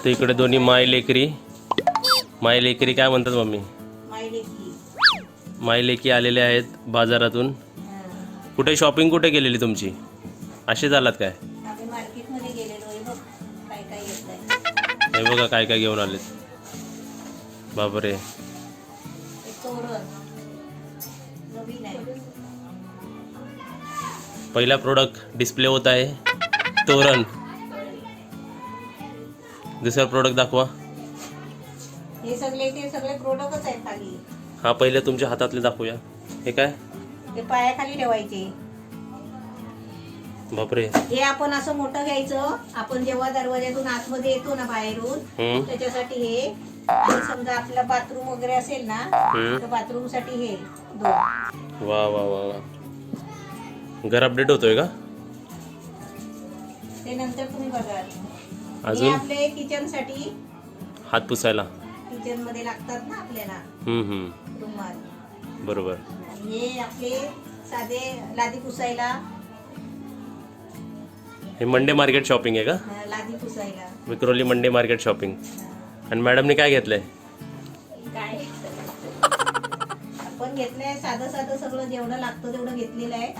तर इकडे दोन्ही माय लेकरी काय म्हणतात मम्मी? माय लेकी आलेले आहेत बाजारातून. कुठे शॉपिंग कुठे केलेली तुमची? असे झालात काय? मार्केटमध्ये गेलेलो आहे बघ, काय काय घेतलंय. हे बघा काय काय घेऊन आलेत. बापरे, एक तोरण नवीन आहे. पहिला प्रोडक्ट डिस्प्ले होत आहे, तोरण. दुसरा प्रोडक्ट दाखवा. हे सगळे प्रोडक्टच आहेत खाली. हा पहिले तुमच्या हातातले दाखवूया. हे काय? ते पायाखाली ठेवायचे. बापरे, हे आपण असं मोठं घ्यायचं. आपण जेव्हा दरवाज्यातून आतमध्ये येतो ना बाहेरून, त्याच्यासाठी हे. आणि समजा आपला बाथरूम वगैरे असेल ना, तर बाथरूम साठी हे दोन. वा वा वा वा. घर अपडेट होतोय का? ते नंतर तुम्ही बघाल. अजून हे आपले किचन साठी, हात पुसायला किचन मध्ये लागतात ना आपल्याला रुमाल. बरोबर. आणि हे आपले साधे लादी पुसायला, हे मंडे मार्केट शॉपिंग आहे का? लादी पुसायला. Vikhroli Monday market shopping. आणि मॅडमने काय घेतलंय? काय आपण घेतलंय साधं साधं सगळं जेवढं लागतं तेवढं घेतलेलं आहे.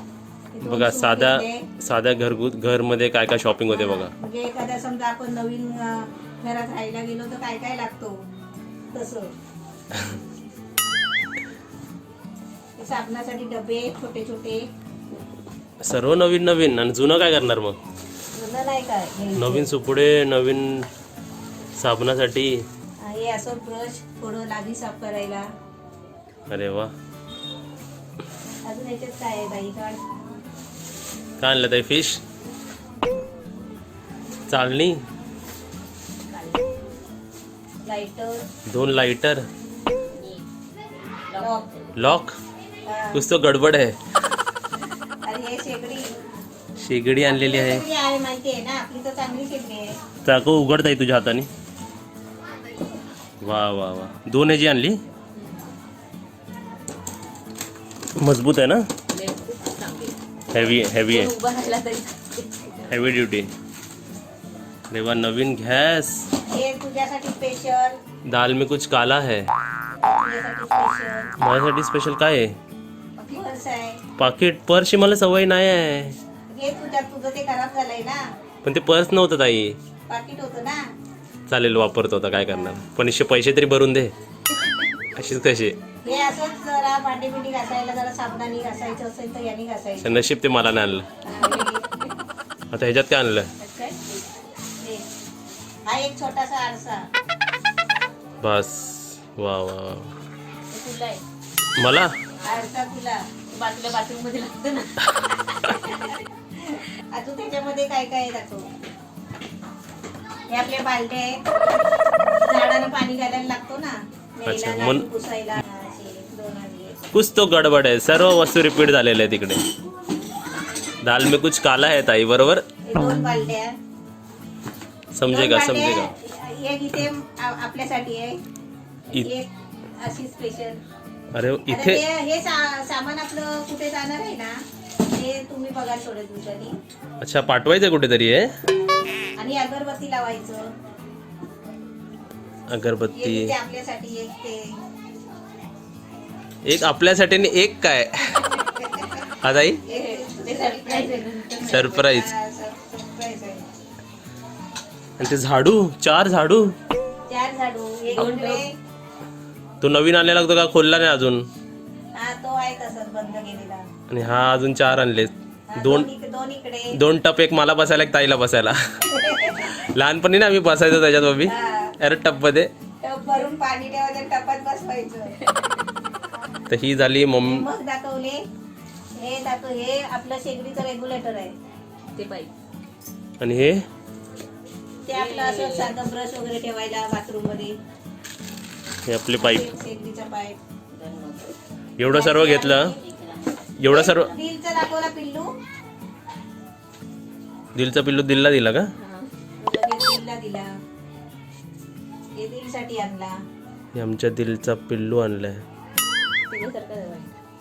बघा साध्या घर मध्ये काय काय शॉपिंग होते बघा. म्हणजे एखाद्या समजा आपण नवीन घरात राहायला गेलो तर काय काय लागतो तसं. साबणासाठी डबे छोटे छोटे सर्व नवीन नवीन. आणि जुनं काय करणार मग? जुनं नाही काय. नवीन सुपुडे, नवीन साबणासाठी. हे असं ब्रश थोडं लादी साफ करायला. अरे वा. अजून याच्यात काय आहे बाई? काढ. काय आणलं ताई? फिश, चाळणी, लाइटर, 2 लाइटर, लॉक. लॉक. कुछ तो गडबड आहे. आणि हे शेगडी आणलेली आहे. शेगडी आहे माहिती आहे ना आपली, तर चांगली शेगडी आहे. चाकू उघडताय तुझ्या हाताने. वा वा वा. 2 ह्याची आणली. मजबूत आहे ना? हेवी हेवी आहे. Heavy duty. देवा, नवीन गॅस. हे तुझ्यासाठी स्पेशल. दाल में कुछ काला है. तुझ्यासाठी स्पेशल. माझ्यासाठी स्पेशल काय आहे? पर्स आहे. पाकिट. पर्सची मला सवय नाही आहे. हे तुझं ते खराब झालंय ना. पण ते पर्स नव्हतं ताई. पाकिट होतं ना. चालेल, वापरतो आता, काय करणार. पण पैसे तरी भरून दे. अशीच कशी. हे असंच जरा भांडी बिंडी घासायला जरा साबणाने घासायचं असेल तर याने घासायचं. नशीब ते मला नाही आणलं. आता ह्याच्यात काय आणलं? हा एक छोटासा आरसा. बस. वा वा वा. तुला आहे मला आरसा. तुला बाजूला बाथरूम मध्ये लागतं ना. अजून त्याच्यामध्ये काय काय दाखव. हे आपले बालटे आहे. झाडाला पाणी घालायला लागतो ना. अच्छा, लादी पुसायला. कुछ तो गडबड आहे. सर्व वस्तू रिपीट झालेल्या आहे तिकडे. दाल में कुछ काला है ताई. बरोबर. 2 बालट्या. समजेगा. एक इथे आपल्यासाठी आहे. एक अशी स्पेशल. अरे इथे हे सामान आपलं कुठे जाणार आहे ना, हे तुम्ही बघा थोड्या दिवसांनी. अच्छा, पाठवायचं कुठेतरी आहे. आणि अगरबत्ती लावायचं. अगरबत्ती. आपल्यासाठी एक ते. एक आपल्यासाठी आणि एक काय? हा ताई, सरप्राईज. आणि ते झाडू. 4 झाडू. 4 झाडू. एक इकडे. तो नवीन आणलेला लागतो का? खोलला नाही अजून. हा तो आहे तसंच बंद केलेला. आणि हा अजून 4 आणले. 2 इकडे. 2 टप. एक मला बसायला, एक ताईला बसायला. लहानपणी ना आम्ही बसायचो त्याच्यात बबी. अरे टप मध्ये टप भरून पाणी ठेवायचं, टपात बसवायचं. तर ही झाली मम्मी. मग दाखवले. हे आपलं शेगडीचं रेग्युलेटर आहे. ते पाईप. आणि हे ते आपलं असं साधं ब्रश वगैरे ठेवायला बाथरूम मध्ये. हे आपले पाईप. शेगडीचा पाईप. एवढं सर्व घेतलं. एवढं सर्व. दिलचा दाखवला पिल्लू. दिलचा पिल्लू दिला का? दिलला दिला. हे दिलसाठी आणला. हे आमच्या दिलचा पिल्लू आणलाय.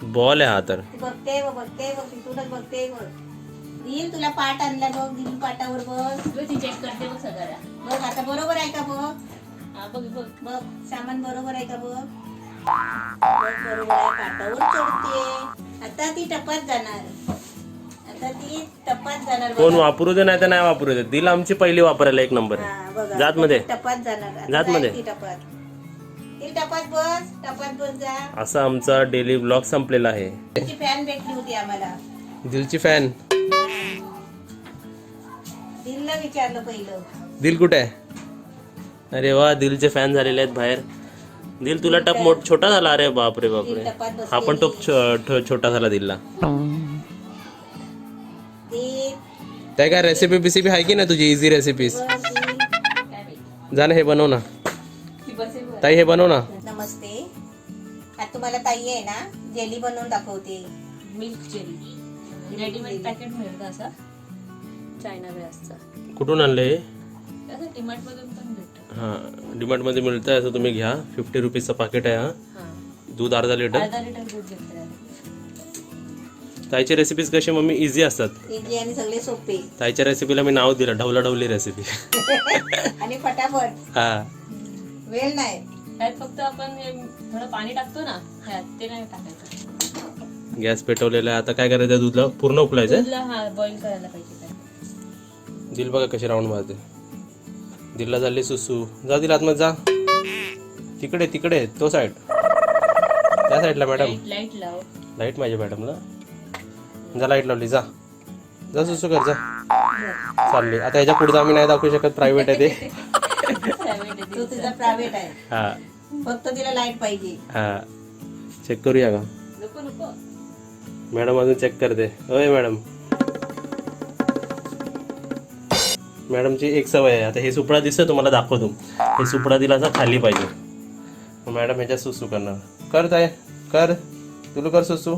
बॉल आहे हा तर. बघते तिथूनच बघते. येईल तुला पाट आणला बघ, दिल पाटावर बस. ती चेक करते बघ सगळ्या. बघ आता बरोबर आहे का बघ. हा बघ बघ. बघ सामान बरोबर आहे का बघ. बघ बरोबर आहे, पाटावर चढते. आता ती टपात जाणार. आता ती टपात जाणार कोण बघा. वापरू दे नाही तर नाही वापरू दे, दिल आमची पहिली वापरायला एक नंबर आहे. हा, बघा. जात मध्ये. टपात जाणार. आता जात मध्ये. जाईल ती टपात. ती टपात बस, टपात बस जा. असा आमचा डेली ब्लॉग संपलेला आहे. तिची फॅन भेटली होती आम्हाला. दिलची फॅन. दिलला विचारलं पहिलं. दिल कुठे आहे? अरे वा, दिलचे फॅन झालेले आहेत बाहेर. दिल तुला टप छोटा झाला. अरे बापरे बापरे, दिल टपात बसलेली. हा पण टप छोटा झाला दिलला. दिल, त्या काय रेसिपी बिसिपी आहे की नाही तुझी इझी रेसिपीज? दिल. काय माहिती. जा ना, हे बनव ना ती बसेल बघ. ताई, हे बनव ना. नमस्ते. आज तुम्हाला ताई आहे ना जेली बनवून दाखवते. Milk jelly. रेडीमेड पॅकेट मिळतं असं चायना ग्रासचा. कुठून आणले हे? असं डिमार्ट मधून पण भेटतं. हा, डीमार्ट मध्ये मिळतं असं, तुम्ही घ्या. 50 रुपीजचं पाकिट आहे. हा, हा. दूध अर्धा लिटर. अर्धा लिटर दूध घेतलं. ताईची रेसिपीज कशी मम्मी इझी असतात. इडली आणि सगळे सोपे ताईच्या रेसिपीला मी नाव दिलं ढवलाढवली रेसिपी. आणि फटाफट. हा, वेळ नाही. त्यात फक्त आपण हे थोडं पाणी टाकतो ना ह्यात, ते नाही टाकायचं. गॅस पेटवलेला आहे. आता काय करायचं, दूधला पूर्ण उकळायचं. दूधला हा बॉईल करायला पाहिजे काय. दिल बघा कशी राऊंड मारते. दिलला झाली सुसू. जा दिल आतमध्ये जा. तिकडे तिकडे तो साईड, त्या साईडला मॅडम. लाईट लाव. लाईट माझ्या मॅडमला. जा लाईट लावली. जा जा सुसू कर जा. चालली आता. ह्याच्या पुढे आम्ही नाही दाखवू शकत, प्रायव्हेट आहे ते. तो तुझा प्रायव्हेट आहे. हा फक्त तिला लाईट पाहिजे. हा, चेक करूया का नको नको. मॅडम? अजून चेक करते. होय मॅडम. मॅडमची एक सवय आहे. आता हे सुपडा दिसतोय तुम्हाला, दाखवतो. हे सुपडा दिला असा खाली पाहिजे. मग मॅडम ह्याच्यात सुसू करणार. कर ताय, कर. तुला कर सुसू.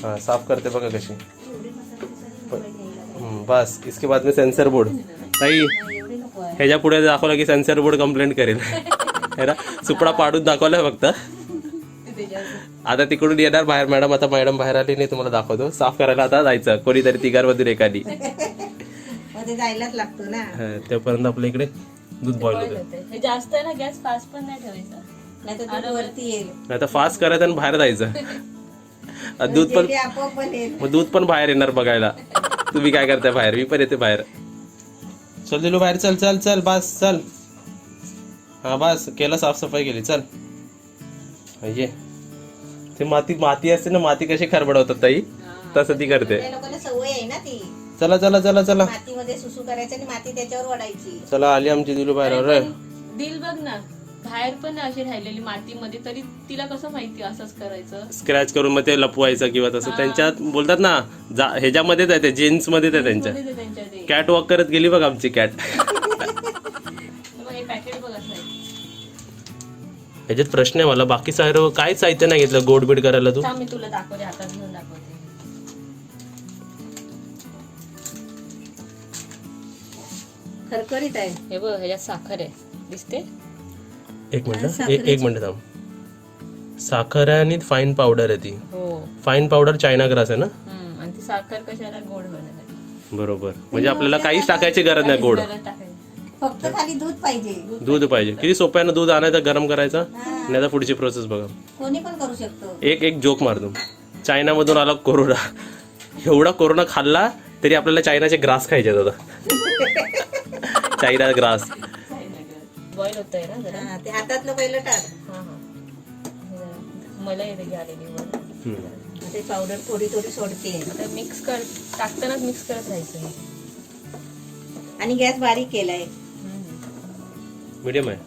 हाँ साफ करते बघा कशी. बस इसके बाद में सेन्सर बोर्ड. ताई ह्याच्या पुढे दाखवलं की सेन्सर बोर्ड कंप्लेंट करेल. है ना, सुपडा पाडून दाखवलाय फक्त. आता तिकडून येणार बाहेर मॅडम. आता मॅडम बाहेर आली नाही, तुम्हाला दाखवतो. साफ करायला आता जायचं कोणीतरी तिघांमधून एखादी. मध्ये जायलाच लागतो ना. तेपर्यंत आपल्या इकडे दूध बॉईल होतं. हे जास्त आहे ना, गॅस फास्ट पण नाही ठेवायचा. नाही तर दूध वरती येईल. नाही तर फास्ट करायचं आणि बाहेर जायचं. दूध पण, जेली आपोआप बनेल. मग दूध पण बाहेर येणार बघायला. तुम्ही काय करताय बाहेर? मी पण येते बाहेर. चल दिलू बाहेर. चल चल चल बस चल. हा बस केलं, साफसफाई केली. चल ये. ते माती माती असते ना, माती कशी खरबडवतात ताई, तसं ती करते. त्या लोकांना सवय आहे ना ती. चला चला चला चला. मातीमध्ये सुसू करायचं आणि माती त्याच्यावर वडायची. चला आली आमची दिलू बाहेर. अरे दिल बघ ना, बाहेर पण अशी राहिलेली मातीमध्ये, तरी तिला कसं माहिती असंच करायचं. स्क्रॅच करून मग ते लपवायचं किंवा तसं. त्यांच्यात बोलतात ना, ह्याच्यामध्येच आहे ते, जीन्स मध्येच आहे त्यांच्या. त्यांच्या ते कॅट वॉक करत गेली बघ आमची कॅट. बघ, हे पॅकेट बघ असं आहे. ह्याच्यात प्रश्न आहे मला, बाकी सारं काहीच साहित्य नाही घेतलं गोड बीड करायला तू. थांब, मी तुला दाखवते, हातात घेऊन दाखवते. खरखरीत आहे. हे बघ, ह्याच्यात साखर आहे, दिसते. एक मिनिट, एक मिनिट थांब. साखर आहे आणि फाईन पावडर आहे ती. हो. फाईन पावडर चायना ग्रास आहे ना. आणि ती साखर कशाला गोड होण्यासाठी. बरोबर, म्हणजे आपल्याला काहीच टाकायची गरज नाही गोड. फक्त खाली दूध पाहिजे. दूध पाहिजे. किती सोपं आहे ना, दूध आणायचं, गरम करायचं, नाही तर पुढची प्रोसेस बघा. कोणी पण करू शकतो. एक जोक मारतो. चायनामधून आला कोरोना. एवढा कोरोना खाल्ला तरी आपल्याला चायनाचे ग्रास खायचे आता. चायना ग्रास बॉईल होतंय ना जरा. हा, ते हातातलं पहिलं टाक. हा हा, हे जरा मला येते घ्यालेली वर. ते पावडर थोडी थोडी सोडते. आता मिक्स कर, टाकतानाच मिक्स करत राहायचं. आणि गॅस बारीक केलाय. मीडियम आहे.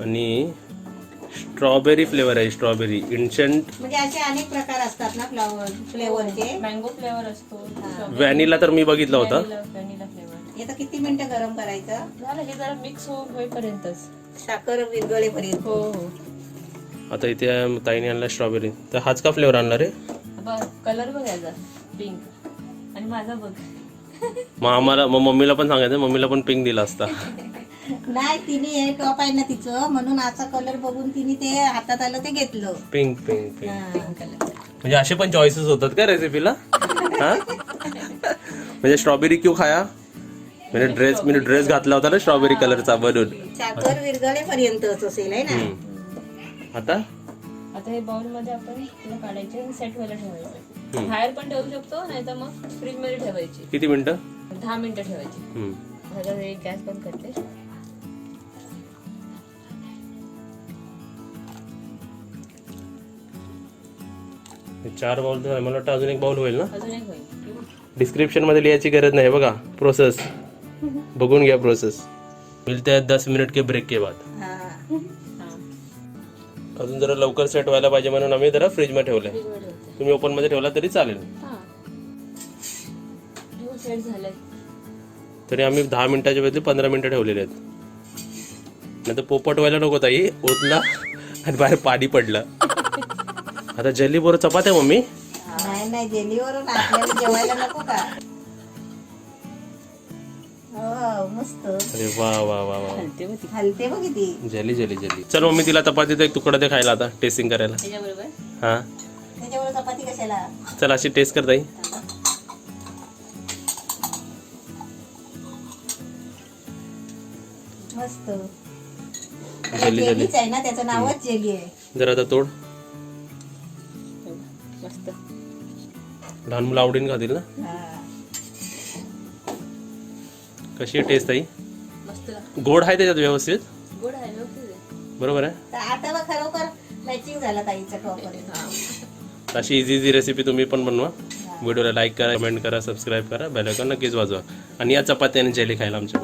आणि स्ट्रॉबेरी फ्लेवर आहे. Strawberry instant. म्हणजे असे अनेक प्रकार असतात ना फ्लेवरचे. मँगो फ्लेवर असतो. व्हॅनिला तर मी बघितला होता. Vanilla flavour. आता किती मिनिटं गरम करायचं? झालं, हे जरा मिक्स होईपर्यंतच. साखर विरघळेपर्यंत. हो हो. आता इथे ताईने आणला स्ट्रॉबेरी. तर हाच का फ्लेवर आणणार आहे? बघ, कलर बघ याचा, पिंक. आणि माझा बघ. मग आम्हाला, मग मम्मीला पण सांगायचं, मम्मीला पण पिंक दिला असता. नाही तिने हे टॉप आहे ना तिचं म्हणून असा कलर बघून तिने ते हातात आलं ते घेतलं. Pink pink pink. हा. म्हणजे असे पण चॉईसेस होतात का रेसिपीला? हा म्हणजे स्ट्रॉबेरी क्यू खाया मी ड्रेस घातला होता ना स्ट्रॉबेरी कलरचा बनून. साखर विरघळेपर्यंतच असेल आहे ना. आता आता हे बाउल मध्ये आपण तिला काढायचे आणि सेट व्हायला ठेवायचं. बाहेर पण ठेवू शकतो नाही तर मग फ्रीज मध्ये ठेवायची. किती मिनिटं? 10 मिनिटं ठेवायची. झालं हे गॅस बंद करते. हे 4 बाउल तर मला वाटतं अजून एक बाउल होईल ना. अजून एक होईल. डिस्क्रिप्शन मध्ये लिहायची गरज नाही बघा. प्रोसेस बघून घ्या प्रोसेस. मिलते हैं 10 मिनट के ब्रेक के बाद. हा. हा. अजून जरा लवकर सेट व्हायला पाहिजे म्हणून आम्ही जरा फ्रीज मध्ये ठेवलंय. फ्रीज मध्ये ठेवते. तुम्ही ओपन मध्ये ठेवला तरी चालेल. हा. हे सेट झालंय. तरी आम्ही 10 मिनिटाच्या बदली 15 मिनिटं ठेवलेले आहेत. नाही तर पोपट व्हायला नको ताई. ओतला आणि बाहेर पाणी पडलं. आता जेली बरोबर चपात्या मम्मी. नाही जेलीवरून आपल्याला जेवायला नको का? हो मस्त अरे वा वा वा वा. हलते बघ किती. Jelly jelly jelly. चल मम्मी तिला चपातीचा एक तुकडा दे खायला आता टेस्टिंग करायला. त्याच्याबरोबर हा त्याच्यावर चपाती कशाला? चल अशी टेस्ट कर ताई. मस्त. Jelly jelly. जेलीच आहे ना त्याचं नावच जेली आहे. जरा आता तोड. मस्त. लहान मुलं आवडीन खातील ना. हा. कशी आहे टेस्ट ताई? मस्त. गोड आहे त्याच्यात व्यवस्थित गोड आहे व्यवस्थित आहे. बरोबर आहे. तर आता बघ खरोखर मॅचिंग झाला ताईचा टॉप. हा. अशी इझी रेसिपी तुम्ही पण बनवा. व्हिडिओला लाईक करा, कमेंट करा, सबस्क्राईब करा, बेल आयकॉन नक्कीच वाजवा आणि या चपाती आणि जेली खायला आमच्या.